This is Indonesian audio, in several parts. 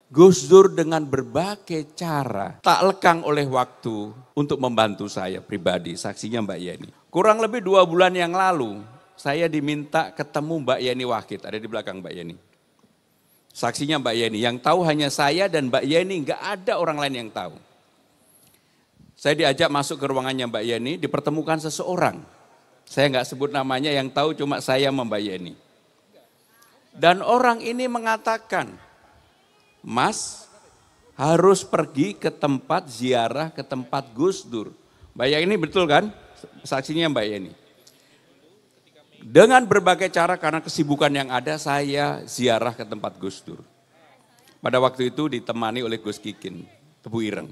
Gus Dur dengan berbagai cara tak lekang oleh waktu untuk membantu saya pribadi, saksinya Mbak Yeni. Kurang lebih 2 bulan yang lalu saya diminta ketemu Mbak Yeni Wahid, ada di belakang Mbak Yeni. Saksinya Mbak Yeni, yang tahu hanya saya dan Mbak Yeni, nggak ada orang lain yang tahu. Saya diajak masuk ke ruangannya Mbak Yeni, dipertemukan seseorang. Saya nggak sebut namanya, yang tahu cuma saya sama Mbak Yeni. Dan orang ini mengatakan, Mas harus pergi ke tempat ziarah, ke tempat Gus Dur. Mbak Yeni betul kan? Saksinya Mbak Yeni. Dengan berbagai cara karena kesibukan yang ada, saya ziarah ke tempat Gus Dur. Pada waktu itu ditemani oleh Gus Kikin, Tebu Ireng.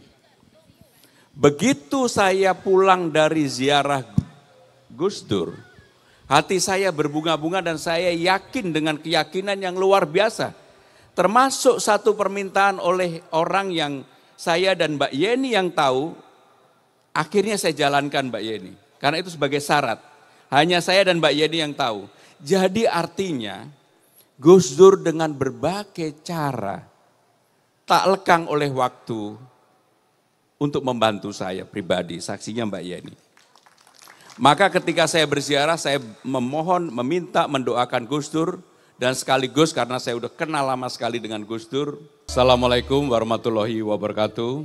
Begitu saya pulang dari ziarah Gus Dur, hati saya berbunga-bunga dan saya yakin dengan keyakinan yang luar biasa. Termasuk satu permintaan oleh orang yang saya dan Mbak Yeni yang tahu, akhirnya saya jalankan Mbak Yeni. Karena itu sebagai syarat, hanya saya dan Mbak Yeni yang tahu. Jadi artinya Gus Dur dengan berbagai cara tak lekang oleh waktu untuk membantu saya pribadi, saksinya Mbak Yeni. Maka ketika saya berziarah, saya memohon, meminta, mendoakan Gus Dur. Dan sekaligus karena saya udah kenal lama sekali dengan Gus Dur. Assalamualaikum warahmatullahi wabarakatuh.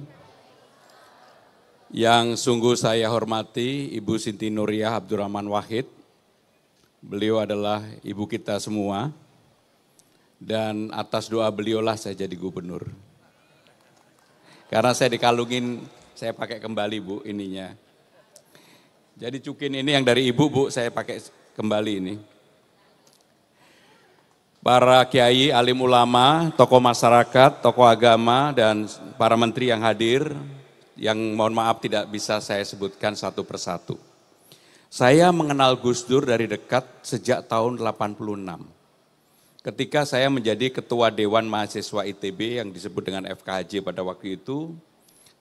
Yang sungguh saya hormati Ibu Sinti Nuriyah Abdurrahman Wahid. Beliau adalah ibu kita semua. Dan atas doa beliaulah saya jadi gubernur. Karena saya dikalungin, saya pakai kembali Bu ininya. Jadi cukin ini yang dari ibu Bu, saya pakai kembali ini. Para kiai, alim ulama, tokoh masyarakat, tokoh agama, dan para menteri yang hadir, yang mohon maaf tidak bisa saya sebutkan satu persatu. Saya mengenal Gus Dur dari dekat sejak tahun 86. Ketika saya menjadi ketua Dewan Mahasiswa ITB yang disebut dengan FKHJ pada waktu itu,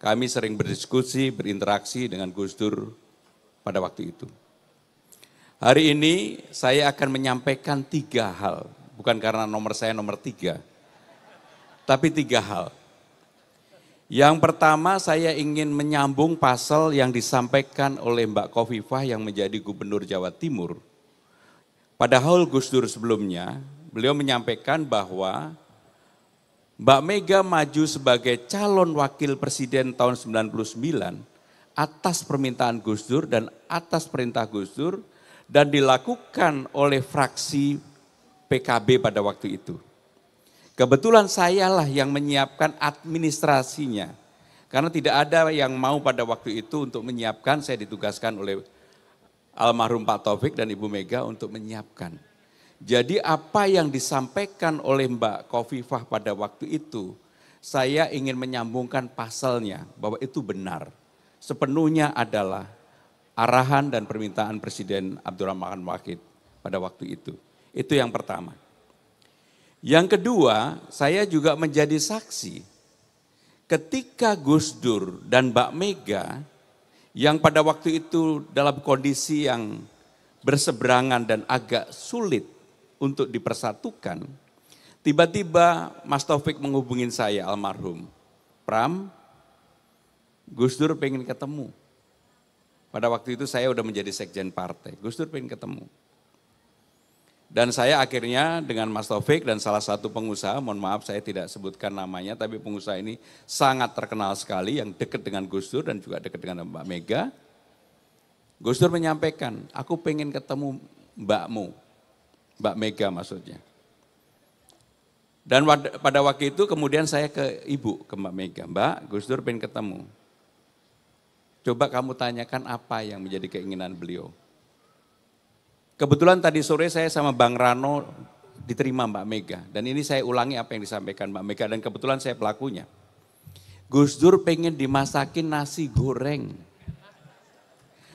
kami sering berdiskusi, berinteraksi dengan Gus Dur pada waktu itu. Hari ini saya akan menyampaikan 3 hal. Bukan karena nomor saya nomor 3, tapi 3 hal. Yang pertama saya ingin menyambung pasal yang disampaikan oleh Mbak Khofifah yang menjadi Gubernur Jawa Timur. Padahal Gus Dur sebelumnya, beliau menyampaikan bahwa Mbak Mega maju sebagai calon wakil presiden tahun 99 atas permintaan Gus Dur dan atas perintah Gus Dur dan dilakukan oleh fraksi PKB pada waktu itu. Kebetulan sayalah yang menyiapkan administrasinya. Karena tidak ada yang mau pada waktu itu untuk menyiapkan, saya ditugaskan oleh almarhum Pak Taufik dan Ibu Mega untuk menyiapkan. Jadi apa yang disampaikan oleh Mbak Khofifah pada waktu itu, saya ingin menyambungkan pasalnya bahwa itu benar. Sepenuhnya adalah arahan dan permintaan Presiden Abdurrahman Wahid pada waktu itu. Itu yang pertama. Yang kedua, saya juga menjadi saksi ketika Gus Dur dan Mbak Mega yang pada waktu itu dalam kondisi yang berseberangan dan agak sulit untuk dipersatukan, tiba-tiba Mas Taufik menghubungin saya almarhum. Pram, Gus Dur pengen ketemu. Pada waktu itu saya udah menjadi sekjen partai, Gus Dur pengen ketemu. Dan saya akhirnya dengan Mas Taufik dan salah satu pengusaha, mohon maaf saya tidak sebutkan namanya, tapi pengusaha ini sangat terkenal sekali yang dekat dengan Gus Dur dan juga dekat dengan Mbak Mega. Gus Dur menyampaikan, aku pengen ketemu mbakmu, Mbak Mega maksudnya. Dan pada waktu itu kemudian saya ke ibu, ke Mbak Mega, Mbak Gus Dur pengen ketemu. Coba kamu tanyakan apa yang menjadi keinginan beliau. Kebetulan tadi sore saya sama Bang Rano diterima Mbak Mega. Dan ini saya ulangi apa yang disampaikan Mbak Mega dan kebetulan saya pelakunya. Gus Dur pengen dimasakin nasi goreng.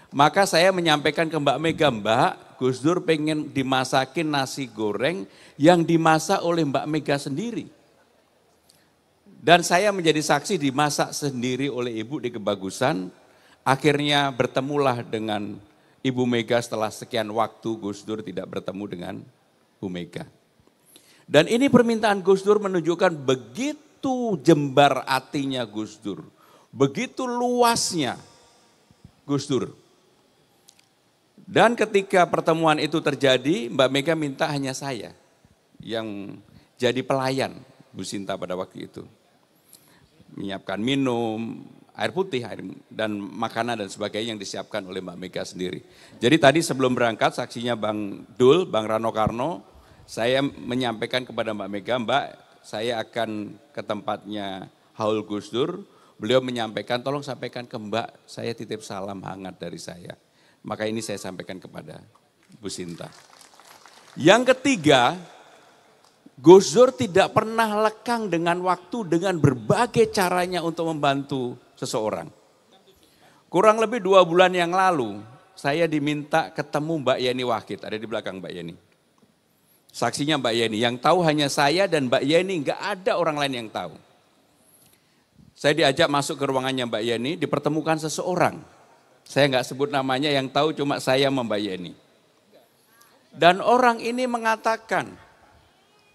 Maka saya menyampaikan ke Mbak Mega, Mbak Gus Dur pengen dimasakin nasi goreng yang dimasak oleh Mbak Mega sendiri. Dan saya menjadi saksi dimasak sendiri oleh ibu di Kebagusan. Akhirnya bertemulah dengan Ibu Mega setelah sekian waktu Gus Dur tidak bertemu dengan Bu Mega. Dan ini permintaan Gus Dur menunjukkan begitu begitu jembar hatinya Gus Dur, begitu luasnya Gus Dur. Dan ketika pertemuan itu terjadi, Mbak Mega minta hanya saya yang jadi pelayan Bu Sinta pada waktu itu. Menyiapkan minum, air putih, dan makanan dan sebagainya yang disiapkan oleh Mbak Mega sendiri. Jadi tadi sebelum berangkat saksinya Bang Dul, Bang Rano Karno, saya menyampaikan kepada Mbak Mega, Mbak saya akan ke tempatnya Haul Gus Dur, beliau menyampaikan tolong sampaikan ke Mbak, saya titip salam hangat dari saya. Maka ini saya sampaikan kepada Bu Sinta. Yang ketiga, Gus Dur tidak pernah lekang dengan waktu dengan berbagai caranya untuk membantu seseorang. Kurang lebih 2 bulan yang lalu, saya diminta ketemu Mbak Yeni Wahid, ada di belakang Mbak Yeni. Saksinya Mbak Yeni, yang tahu hanya saya dan Mbak Yeni, enggak ada orang lain yang tahu. Saya diajak masuk ke ruangannya Mbak Yeni, dipertemukan seseorang. Saya enggak sebut namanya, yang tahu cuma saya sama Mbak Yeni. Dan orang ini mengatakan,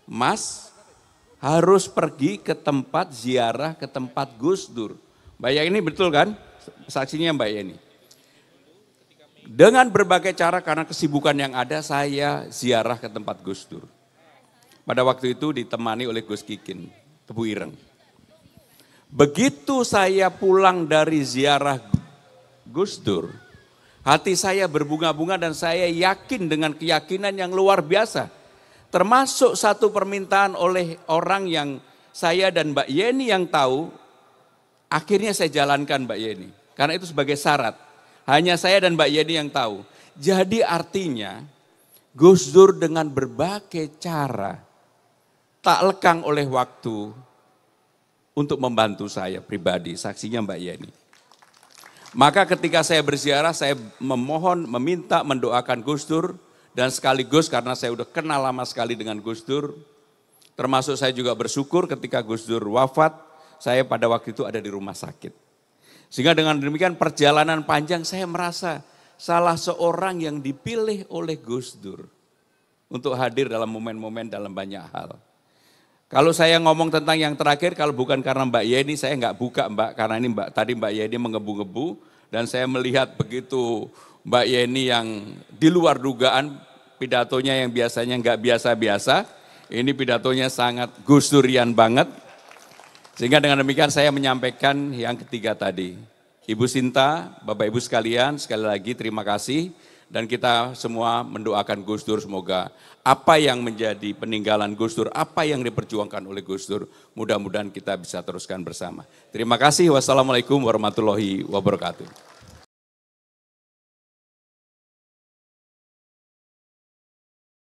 Mas harus pergi ke tempat ziarah, ke tempat Gus Dur. Mbak Yeni betul kan? Saksinya Mbak Yeni. Dengan berbagai cara karena kesibukan yang ada saya ziarah ke tempat Gus Dur. Pada waktu itu ditemani oleh Gus Kikin, Tebu Ireng. Begitu saya pulang dari ziarah Gus Dur, hati saya berbunga-bunga dan saya yakin dengan keyakinan yang luar biasa. Termasuk satu permintaan oleh orang yang saya dan Mbak Yeni yang tahu, akhirnya saya jalankan Mbak Yeni. Karena itu sebagai syarat. Hanya saya dan Mbak Yeni yang tahu. Jadi artinya Gus Dur dengan berbagai cara tak lekang oleh waktu untuk membantu saya pribadi. Saksinya Mbak Yeni. Maka ketika saya berziarah saya memohon, meminta, mendoakan Gus Dur. Dan sekaligus karena saya udah kenal lama sekali dengan Gus Dur, termasuk saya juga bersyukur ketika Gus Dur wafat, saya pada waktu itu ada di rumah sakit. Sehingga dengan demikian perjalanan panjang saya merasa salah seorang yang dipilih oleh Gus Dur untuk hadir dalam momen-momen dalam banyak hal. Kalau saya ngomong tentang yang terakhir, kalau bukan karena Mbak Yeni, saya nggak buka Mbak, karena ini tadi Mbak Yeni mengebu-ngebu dan saya melihat begitu Mbak Yeni yang di luar dugaan, pidatonya yang biasanya nggak biasa-biasa, ini pidatonya sangat Gus Durian banget. Sehingga dengan demikian saya menyampaikan yang ketiga tadi. Ibu Sinta, Bapak Ibu sekalian, sekali lagi terima kasih. Dan kita semua mendoakan Gus Dur semoga apa yang menjadi peninggalan Gus Dur, apa yang diperjuangkan oleh Gus Dur, mudah-mudahan kita bisa teruskan bersama. Terima kasih, wassalamualaikum warahmatullahi wabarakatuh.